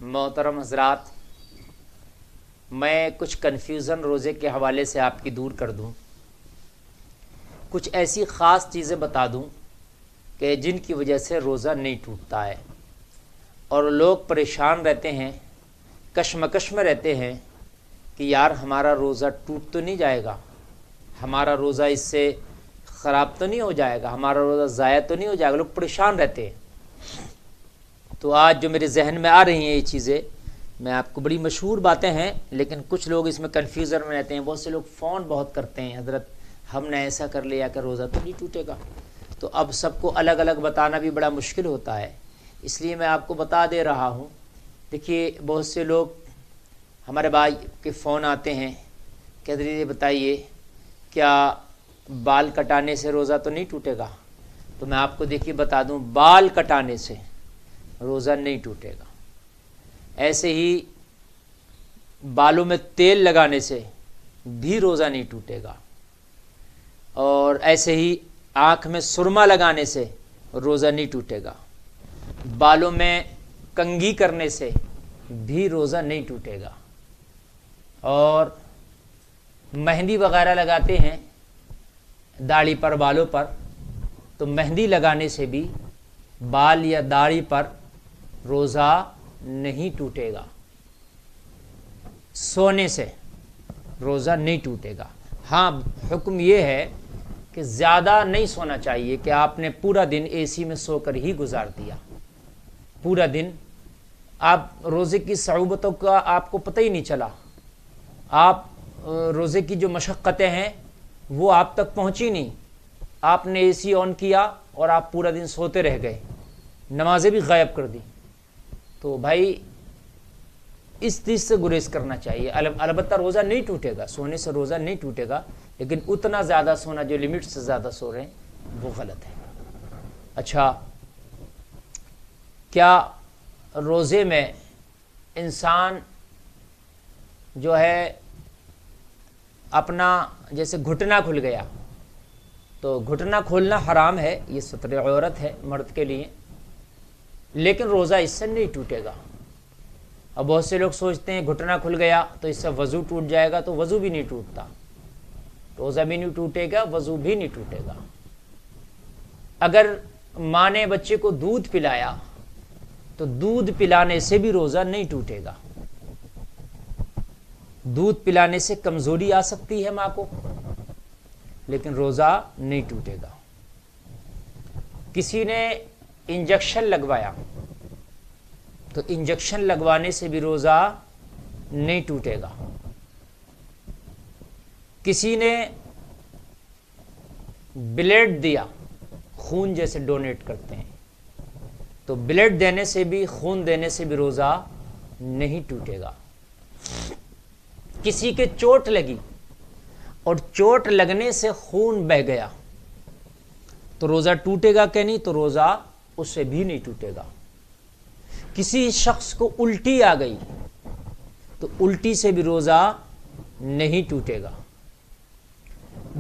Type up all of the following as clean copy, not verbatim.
محترم حضرات، میں کچھ کنفیوژن روزے کے حوالے سے آپ کی دور کر دوں، کچھ ایسی خاص چیزیں بتا دوں کہ جن کی وجہ سے روزہ نہیں ٹوٹتا ہے اور لوگ پریشان رہتے ہیں، کشمکش میں رہتے ہیں کہ یار ہمارا روزہ ٹوٹ تو نہیں جائے گا، ہمارا روزہ اس سے خراب تو نہیں ہو جائے گا، ہمارا روزہ ضائع تو نہیں ہو جائے گا، لوگ پریشان رہتے ہیں۔ تو آج جو میرے ذہن میں آ رہی ہیں یہ چیزیں، میں آپ کو بڑی مشہور باتیں ہیں لیکن کچھ لوگ اس میں کنفیوژن میں رہتے ہیں۔ بہت سے لوگ فون بہت کرتے ہیں، حضرت ہم نے ایسا کر لیا کہ روزہ تو نہیں ٹوٹے گا۔ تو اب سب کو الگ الگ بتانا بھی بڑا مشکل ہوتا ہے، اس لیے میں آپ کو بتا دے رہا ہوں۔ دیکھیے، بہت سے لوگ ہمارے بھائی کے فون آتے ہیں کہ حضرت یہ بتائیے کیا بال کٹانے سے روزہ تو نہیں ٹوٹے گا؟ تو میں آپ کو دیکھیے بتا دوں، بال کٹانے سے روزہ نہیں ٹوٹے گا۔ ایسے ہی بالوں میں تیل لگانے سے بھی روزہ نہیں ٹوٹے گا، اور ایسے ہی آنکھ میں سرما لگانے سے روزہ نہیں ٹوٹے گا، بالوں میں کنگھی کرنے سے بھی روزہ نہیں ٹوٹے گا، اور مہندی وغیرہ لگاتے ہیں داڑھی پر، بالوں پر، تو مہندی لگانے سے بھی بال یا داڑھی پر روزہ نہیں ٹوٹے گا۔ سونے سے روزہ نہیں ٹوٹے گا۔ ہاں، حکم یہ ہے کہ زیادہ نہیں سونا چاہیے کہ آپ نے پورا دن اے سی میں سو کر ہی گزار دیا، پورا دن آپ روزے کی صعوبتوں کا آپ کو پتہ ہی نہیں چلا، آپ روزے کی جو مشقتیں ہیں وہ آپ تک پہنچی نہیں، آپ نے اے سی آن کیا اور آپ پورا دن سوتے رہ گئے، نمازیں بھی غائب کر دی۔ تو بھائی اس چیز سے گریز کرنا چاہیے۔ البتہ روزہ نہیں ٹوٹے گا، سونے سے روزہ نہیں ٹوٹے گا، لیکن اتنا زیادہ سونا جو لمٹ سے زیادہ سو رہے ہیں وہ غلط ہے۔ اچھا، کیا روزے میں انسان جو ہے اپنا جیسے گھٹنا کھل گیا تو گھٹنا کھولنا حرام ہے، یہ ستر عورت ہے مرد کے لیے، لیکن روزہ اس سے نہیں ٹوٹے گا۔ اب بہت سے لوگ سوچتے ہیں گھٹنا کھل گیا تو اس سے وضو ٹوٹ جائے گا، تو وضو بھی نہیں ٹوٹتا، روزہ بھی نہیں ٹوٹے گا، وضو بھی نہیں ٹوٹے گا۔ اگر ماں نے بچے کو دودھ پلایا تو دودھ پلانے سے بھی روزہ نہیں ٹوٹے گا۔ دودھ پلانے سے کمزوری آ سکتی ہے ماں کو، لیکن روزہ نہیں ٹوٹے گا۔ کسی نے انجیکشن لگوایا تو انجیکشن لگوانے سے بھی روزہ نہیں ٹوٹے گا۔ کسی نے بلڈ دیا، خون جیسے ڈونیٹ کرتے ہیں، تو بلڈ دینے سے بھی، خون دینے سے بھی روزہ نہیں ٹوٹے گا۔ کسی کے چوٹ لگی اور چوٹ لگنے سے خون بہہ گیا تو روزہ ٹوٹے گا کہ نہیں؟ تو روزہ اس سے بھی نہیں ٹوٹے گا۔ کسی شخص کو الٹی آ گئی تو الٹی سے بھی روزہ نہیں ٹوٹے گا۔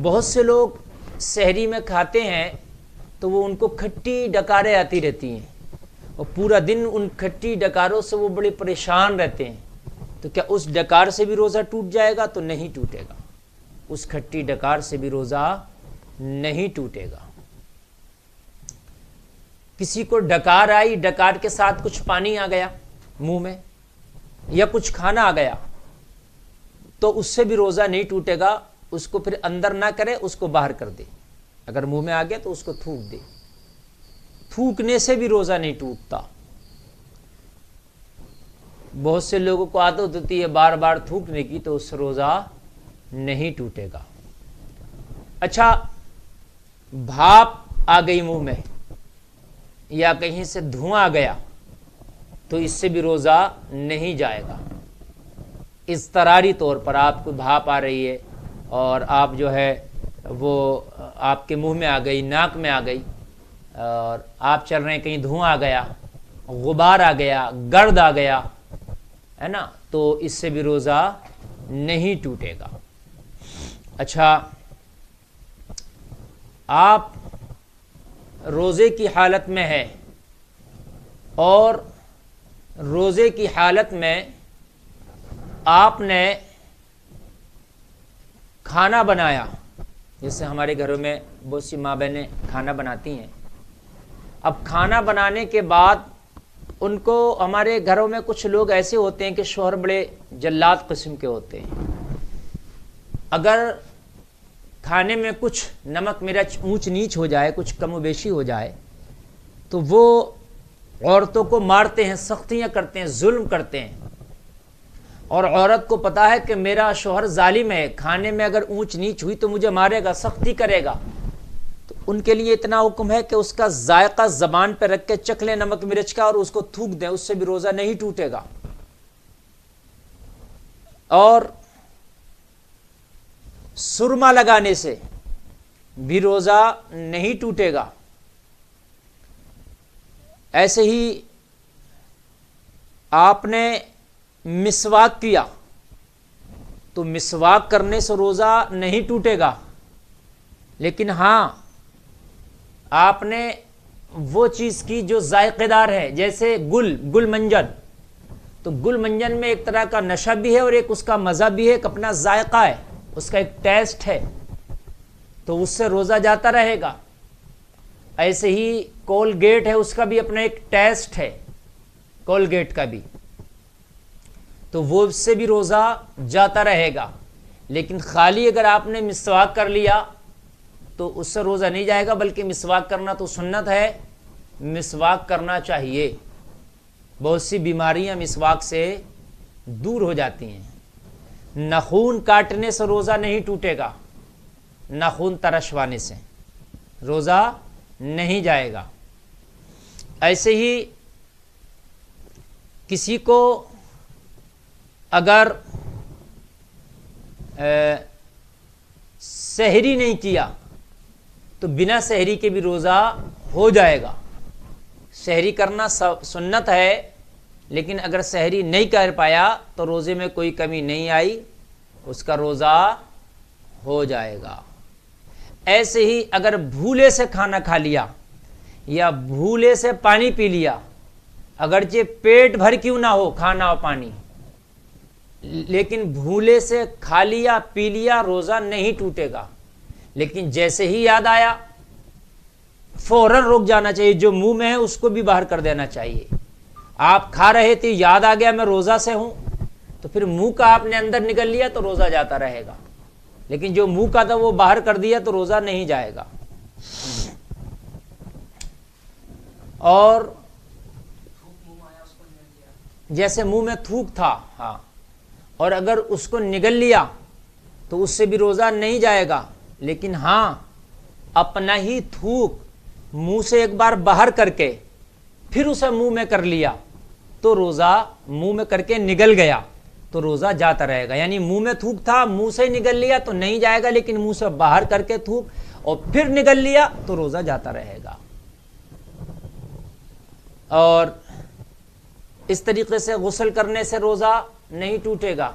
بہت سے لوگ سحری میں کھاتے ہیں تو وہ ان کو کھٹی ڈکاریں آتی رہتی ہیں اور پورا دن ان کھٹی ڈکاروں سے وہ بڑے پریشان رہتے ہیں، تو کیا اس ڈکار سے بھی روزہ ٹوٹ جائے گا؟ تو نہیں ٹوٹے گا، اس کھٹی ڈکار سے بھی روزہ نہیں ٹوٹے گا۔ کسی کو ڈکار آئی، ڈکار کے ساتھ کچھ پانی آ گیا منہ میں یا کچھ کھانا آ گیا، تو اس سے بھی روزہ نہیں ٹوٹے گا۔ اس کو پھر اندر نہ کرے، اس کو باہر کر دے، اگر منہ میں آ گیا تو اس کو تھوک دے، تھوکنے سے بھی روزہ نہیں ٹوٹتا۔ بہت سے لوگوں کو عادت ہوتی ہے بار بار تھوکنے کی، تو اس سے روزہ نہیں ٹوٹے گا۔ اچھا، بھاپ آ گئی منہ میں یا کہیں سے دھواں آ گیا تو اس سے بھی روزہ نہیں جائے گا۔ اضطراری طور پر آپ کو بھاپ آ رہی ہے اور آپ جو ہے وہ آپ کے منہ میں آ گئی، ناک میں آ گئی، اور آپ چل رہے ہیں، کہیں دھواں آ گیا، غبار آ گیا، گرد آ گیا، ہے نا، تو اس سے بھی روزہ نہیں ٹوٹے گا۔ اچھا، آپ روزے کی حالت میں ہے اور روزے کی حالت میں آپ نے کھانا بنایا، جیسے ہمارے گھروں میں بہت سی ماں بہنیں کھانا بناتی ہیں، اب کھانا بنانے کے بعد ان کو، ہمارے گھروں میں کچھ لوگ ایسے ہوتے ہیں کہ شوہر بڑے جلاد قسم کے ہوتے ہیں، اگر کھانے میں کچھ نمک مرچ اونچ نیچ ہو جائے، کچھ کم و بیشی ہو جائے، تو وہ عورتوں کو مارتے ہیں، سختیاں کرتے ہیں، ظلم کرتے ہیں، اور عورت کو پتا ہے کہ میرا شوہر ظالم ہے، کھانے میں اگر اونچ نیچ ہوئی تو مجھے مارے گا، سختی کرے گا، تو ان کے لیے اتنا حکم ہے کہ اس کا ذائقہ زبان پہ رکھ کے چکھ لیں نمک مرچ کا اور اس کو تھوک دیں، اس سے بھی روزہ نہیں ٹوٹے گا۔ اور سرما لگانے سے بھی روزہ نہیں ٹوٹے گا۔ ایسے ہی آپ نے مسواک کیا تو مسواک کرنے سے روزہ نہیں ٹوٹے گا، لیکن ہاں آپ نے وہ چیز کی جو ذائقے دار ہے، جیسے گل منجن، تو گل منجن میں ایک طرح کا نشہ بھی ہے اور ایک اس کا مزہ بھی ہے، ایک اپنا ذائقہ ہے، اس کا ایک ٹیسٹ ہے، تو اس سے روزہ جاتا رہے گا۔ ایسے ہی کولگیٹ ہے، اس کا بھی اپنا ایک ٹیسٹ ہے، کولگیٹ کا بھی، تو وہ اس سے بھی روزہ جاتا رہے گا۔ لیکن خالی اگر آپ نے مسواک کر لیا تو اس سے روزہ نہیں جائے گا، بلکہ مسواک کرنا تو سنت ہے، مسواک کرنا چاہیے، بہت سی بیماریاں مسواک سے دور ہو جاتی ہیں۔ ناخون کاٹنے سے روزہ نہیں ٹوٹے گا، ناخون ترشوانے سے روزہ نہیں جائے گا۔ ایسے ہی کسی کو اگر سحری نہیں کیا تو بنا سحری کے بھی روزہ ہو جائے گا۔ سحری کرنا سنت ہے، لیکن اگر سحری نہیں کر پایا تو روزے میں کوئی کمی نہیں آئی، اس کا روزہ ہو جائے گا۔ ایسے ہی اگر بھولے سے کھانا کھا لیا یا بھولے سے پانی پی لیا، اگرچہ پیٹ بھر کیوں نہ ہو کھانا اور پانی، لیکن بھولے سے کھا لیا پی لیا، روزہ نہیں ٹوٹے گا۔ لیکن جیسے ہی یاد آیا فوراً رک جانا چاہیے، جو منہ میں ہے اس کو بھی باہر کر دینا چاہیے۔ آپ کھا رہے تھے، یاد آ گیا میں روزہ سے ہوں، تو پھر منہ کا آپ نے اندر نگل لیا تو روزہ جاتا رہے گا، لیکن جو منہ کا تھا وہ باہر کر دیا تو روزہ نہیں جائے گا۔ اور جیسے منہ میں تھوک تھا، ہاں، اور اگر اس کو نگل لیا تو اس سے بھی روزہ نہیں جائے گا، لیکن ہاں اپنا ہی تھوک منہ سے ایک بار باہر کر کے پھر اسے منہ میں کر لیا تو روزہ، منہ میں کر کے نگل گیا تو روزہ جاتا رہے گا۔ یعنی منہ میں تھوک تھا، منہ سے نگل لیا تو نہیں جائے گا، لیکن منہ سے باہر کر کے تھوک اور پھر نگل لیا تو روزہ جاتا رہے گا۔ اور اس طریقے سے غسل کرنے سے روزہ نہیں ٹوٹے گا،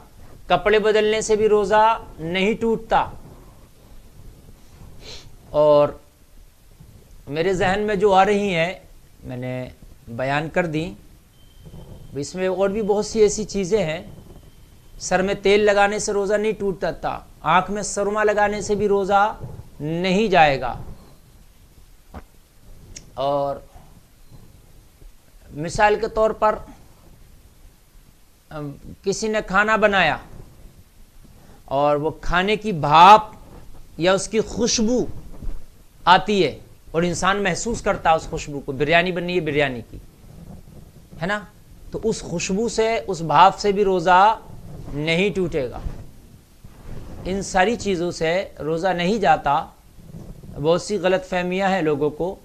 کپڑے بدلنے سے بھی روزہ نہیں ٹوٹتا۔ اور میرے ذہن میں جو آ رہی ہیں میں نے بیان کر دی، اس میں اور بھی بہت سی ایسی چیزیں ہیں۔ سر میں تیل لگانے سے روزہ نہیں ٹوٹتا، آنکھ میں سرما لگانے سے بھی روزہ نہیں جائے گا۔ اور مثال کے طور پر کسی نے کھانا بنایا اور وہ کھانے کی بھاپ یا اس کی خوشبو آتی ہے اور انسان محسوس کرتا ہے اس خوشبو کو، بریانی بنی ہے بریانی کی، ہے نا، تو اس خوشبو سے، اس بھاپ سے بھی روزہ نہیں ٹوٹے گا۔ ان ساری چیزوں سے روزہ نہیں جاتا۔ بہت سی غلط فہمیاں ہیں لوگوں کو۔